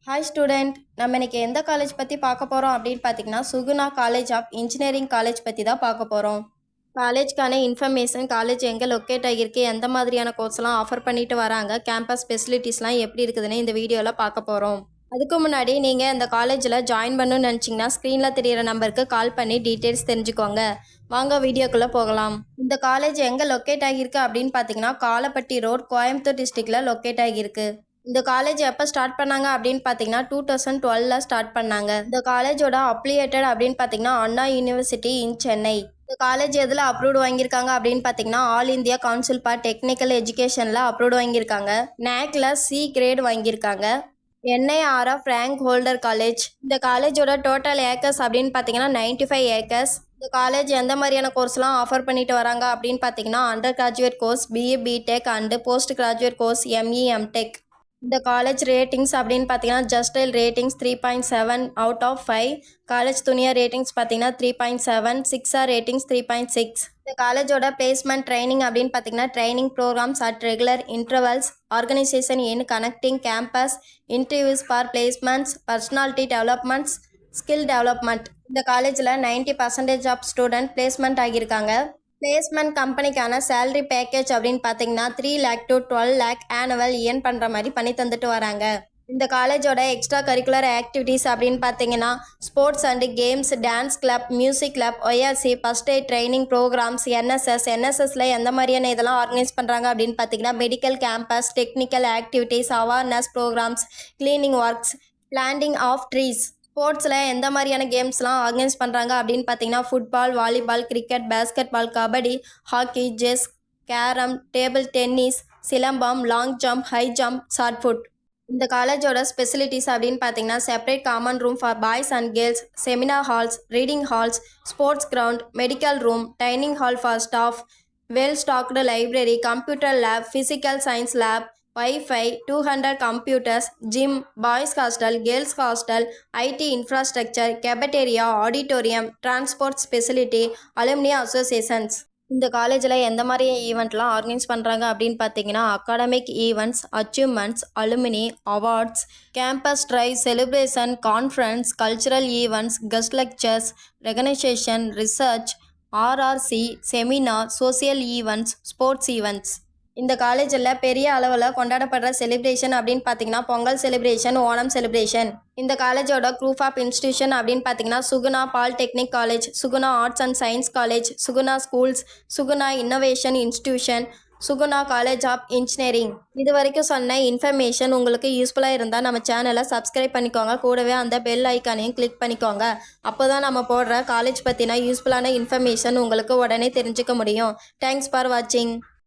Hi student, நம்ம இன்னைக்கு எந்த காலேஜ் பற்றி பார்க்க போகிறோம் அப்படின்னு பார்த்தீங்கன்னா Suguna college of engineering college பற்றி தான் பார்க்க போகிறோம். காலேஜ்க்கான இன்ஃபர்மேஷன், காலேஜ் எங்கே லொக்கேட் ஆகியிருக்கு, எந்த மாதிரியான கோர்ஸ்லாம் ஆஃபர் பண்ணிட்டு வராங்க, கேம்பஸ் ஃபெசிலிட்டிஸ்லாம் எப்படி இருக்குதுன்னு இந்த வீடியோவில் பார்க்க போகிறோம். அதுக்கு முன்னாடி நீங்கள் இந்த காலேஜில் ஜாயின் பண்ணணும்னு நினச்சிங்கன்னா ஸ்க்ரீனில் தெரியிற நம்பருக்கு கால் பண்ணி டீட்டெயில்ஸ் தெரிஞ்சுக்கோங்க. வாங்க வீடியோக்குள்ளே போகலாம். இந்த காலேஜ் எங்கே லொக்கேட் ஆகியிருக்கு அப்படின்னு பார்த்தீங்கன்னா காலப்பட்டி ரோட், கோயம்புத்தூர் டிஸ்ட்ரிக்டில் லொக்கேட் ஆகியிருக்கு. இந்த காலேஜ் எப்போ ஸ்டார்ட் பண்ணாங்க அப்படின்னு பார்த்தீங்கன்னா 2012 ஸ்டார்ட் பண்ணாங்க. இந்த காலேஜோட அப்ளியேட்டட் அப்படின்னு பார்த்தீங்கன்னா அண்ணா யூனிவர்சிட்டி இன் சென்னை. இந்த காலேஜ் எதில் அப்ரூவ்டு வாங்கியிருக்காங்க அப்படின்னு பார்த்தீங்கன்னா All India Council for Technical எஜுகேஷனில் அப்ரூவ்டு வாங்கியிருக்காங்க. நேக்ல சி கிரேட் வாங்கியிருக்காங்க. NIRF rank holder college. இந்த காலேஜோட டோட்டல் ஏக்கர்ஸ் அப்படின்னு பார்த்தீங்கன்னா 95 ஏக்கர்ஸ். இந்த காலேஜ் எந்த மாதிரியான கோர்ஸ்லாம் ஆஃபர் பண்ணிட்டு வராங்க அப்படின்னு பார்த்தீங்கன்னா undergraduate course, BA BTech and postgraduate course ME MTech. இந்த காலேஜ் ரேட்டிங்ஸ் அப்படின்னு பார்த்தீங்கன்னா Justdial ratings 3.7 out of 5. Collegedunia ratings பார்த்தீங்கன்னா 3.7. 6R ratings 3.6. இந்த காலேஜோட பிளேஸ்மெண்ட் ட்ரைனிங் அப்படின்னு பார்த்தீங்கன்னா training programs at regular intervals, organisation in connecting campus, interviews for placements, personality developments, skill development. இந்த காலேஜில் 90% ஆஃப் ஸ்டூடெண்ட் பிளேஸ்மெண்ட் ஆகியிருக்காங்க. பிளேஸ்மெண்ட் கம்பெனிக்கான சேலரி பேக்கேஜ் அப்படின்னு பார்த்தீங்கன்னா 3 lakh to 12 lakh annual earn பண்ணுற மாதிரி பண்ணி தந்துட்டு வராங்க. இந்த காலேஜோட எக்ஸ்ட்ரா கரிக்குலர் ஆக்டிவிட்டீஸ் அப்படின்னு பார்த்தீங்கன்னா sports and games, dance club, music club, ORC, first aid training programs, NSSல எந்த மாதிரியான இதெல்லாம் ஆர்கனைஸ் பண்ணுறாங்க அப்படின்னு பார்த்தீங்கன்னா medical campus, technical activities, awareness programs, cleaning works, planting of trees. ஸ்போர்ட்ஸில் எந்த மாதிரியான கேம்ஸ்லாம் ஆர்கனைஸ் பண்ணுறாங்க அப்படின்னு பார்த்தீங்கன்னா football, volleyball, cricket, basketball, kabaddi, hockey, chess, carrom, table tennis, silambam, long jump, high jump, shot put. இந்த காலேஜோட ஸ்பெசிலிட்டிஸ் அப்படின்னு பார்த்தீங்கன்னா separate common room for boys and girls, seminar halls, reading halls, sports ground, medical room, dining hall for staff, well stocked library, computer lab, physical science lab, Wi-Fi, 200 computers, gym, boys hostel, girls hostel, IT infrastructure, cafeteria, auditorium, transport facility, alumni associations. இந்த காலேஜில் எந்த மாதிரி ஈவெண்ட்லாம் organise பண்ணுறாங்க அப்படின்னு பார்த்தீங்கன்னா academic events, achievements, alumni, awards, campus drive, celebration, conference, cultural events, guest lectures, recognition, research, RRC, seminar, social events, sports events. இந்த காலேஜில் பெரிய அளவில் கொண்டாடப்படுற செலிப்ரேஷன் அப்படின்னு பார்த்தீங்கன்னா பொங்கல் செலிப்ரேஷன், ஓணம் செலிப்ரேஷன். இந்த காலேஜோட குரூப் ஆஃப் இன்ஸ்டியூஷன் அப்படின்னு பார்த்தீங்கன்னா Suguna polytechnic college, Suguna arts and science college, Suguna schools, Suguna innovation institution, Suguna college of engineering. இது வரைக்கும் சொன்ன இன்ஃபர்மேஷன் உங்களுக்கு யூஸ்ஃபுல்லாக இருந்தால் நம்ம சேனலை சப்ஸ்கிரைப் பண்ணிக்கோங்க. கூடவே அந்த பெல் ஐக்கானையும் கிளிக் பண்ணிக்கோங்க. அப்போ தான் நம்ம போடுற காலேஜ் பற்றின யூஸ்ஃபுல்லான இன்ஃபர்மேஷன் உங்களுக்கு உடனே தெரிஞ்சுக்க முடியும். தேங்க்ஸ் ஃபார் வாட்சிங்.